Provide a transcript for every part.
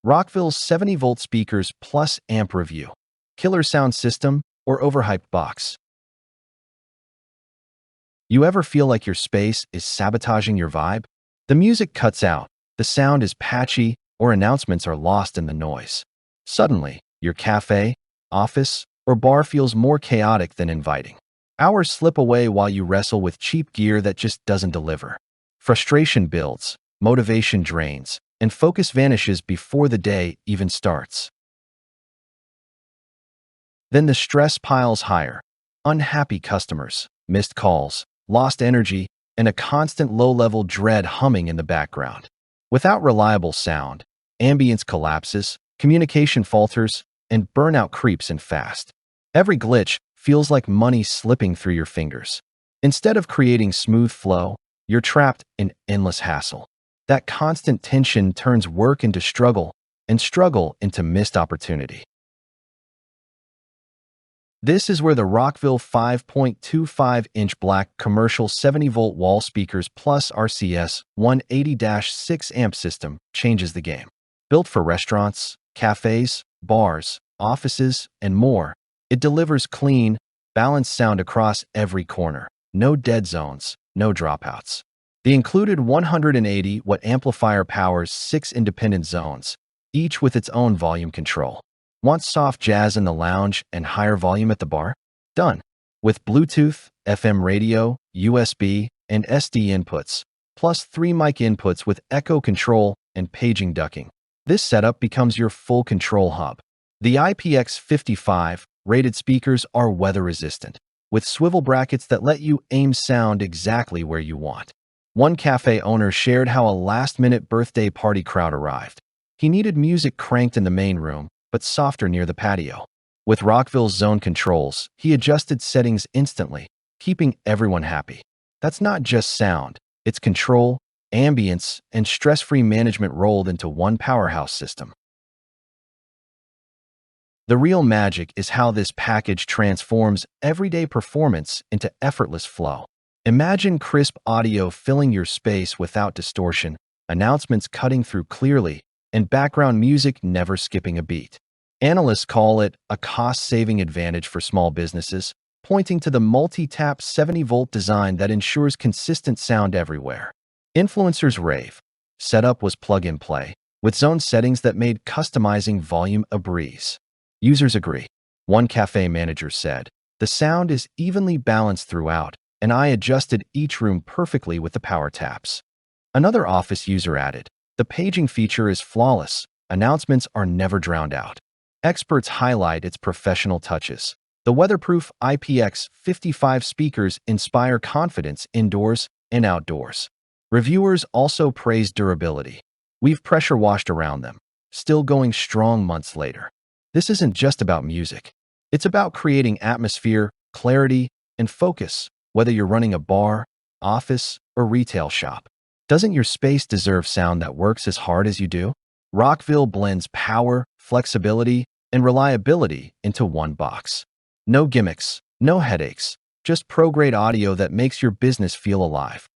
Rockville 70V speakers plus amp review. Killer sound system or overhyped box. You ever feel like your space is sabotaging your vibe? The music cuts out, the sound is patchy, or announcements are lost in the noise. Suddenly, your cafe, office, or bar feels more chaotic than inviting. Hours slip away while you wrestle with cheap gear that just doesn't deliver. Frustration builds, motivation drains, and focus vanishes before the day even starts. Then the stress piles higher. Unhappy customers, missed calls, lost energy, and a constant low-level dread humming in the background. Without reliable sound, ambience collapses, communication falters, and burnout creeps in fast. Every glitch feels like money slipping through your fingers. Instead of creating smooth flow, you're trapped in endless hassle. That constant tension turns work into struggle and struggle into missed opportunity. This is where the Rockville 5.25-inch black commercial 70V wall speakers plus RCS 180-6 amp system changes the game. Built for restaurants, cafes, bars, offices, and more, it delivers clean, balanced sound across every corner. No dead zones, no dropouts. The included 180-watt amplifier powers 6 independent zones, each with its own volume control. Want soft jazz in the lounge and higher volume at the bar? Done. With Bluetooth, FM radio, USB, and SD inputs, plus 3 mic inputs with echo control and paging ducking. This setup becomes your full control hub. The IPX55 rated speakers are weather-resistant, with swivel brackets that let you aim sound exactly where you want. One cafe owner shared how a last-minute birthday party crowd arrived. He needed music cranked in the main room, but softer near the patio. With Rockville's zone controls, he adjusted settings instantly, keeping everyone happy. That's not just sound, it's control, ambience, and stress-free management rolled into one powerhouse system. The real magic is how this package transforms everyday performance into effortless flow. Imagine crisp audio filling your space without distortion, announcements cutting through clearly, and background music never skipping a beat. Analysts call it a cost-saving advantage for small businesses, pointing to the multi-tap 70V design that ensures consistent sound everywhere. Influencers rave. Setup was plug-and-play, with zone settings that made customizing volume a breeze. Users agree. One cafe manager said, "The sound is evenly balanced throughout, and I adjusted each room perfectly with the power taps." Another office user added, "The paging feature is flawless. Announcements are never drowned out." Experts highlight its professional touches. The Weatherproof IPX55 speakers inspire confidence indoors and outdoors. Reviewers also praise durability. "We've pressure washed around them, still going strong months later." This isn't just about music. It's about creating atmosphere, clarity, and focus, whether you're running a bar, office, or retail shop. Doesn't your space deserve sound that works as hard as you do? Rockville blends power, flexibility, and reliability into one box. No gimmicks, no headaches, just pro-grade audio that makes your business feel alive.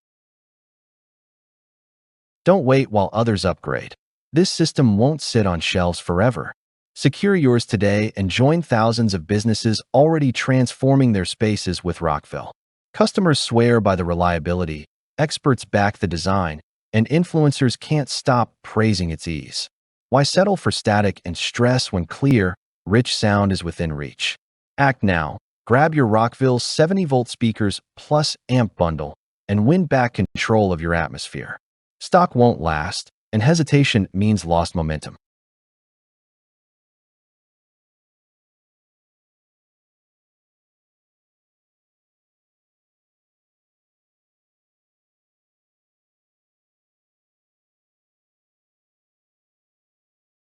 Don't wait while others upgrade. This system won't sit on shelves forever. Secure yours today and join thousands of businesses already transforming their spaces with Rockville. Customers swear by the reliability, experts back the design, and influencers can't stop praising its ease. Why settle for static and stress when clear, rich sound is within reach? Act now. Grab your Rockville 70V speakers plus amp bundle and win back control of your atmosphere. Stock won't last, and hesitation means lost momentum.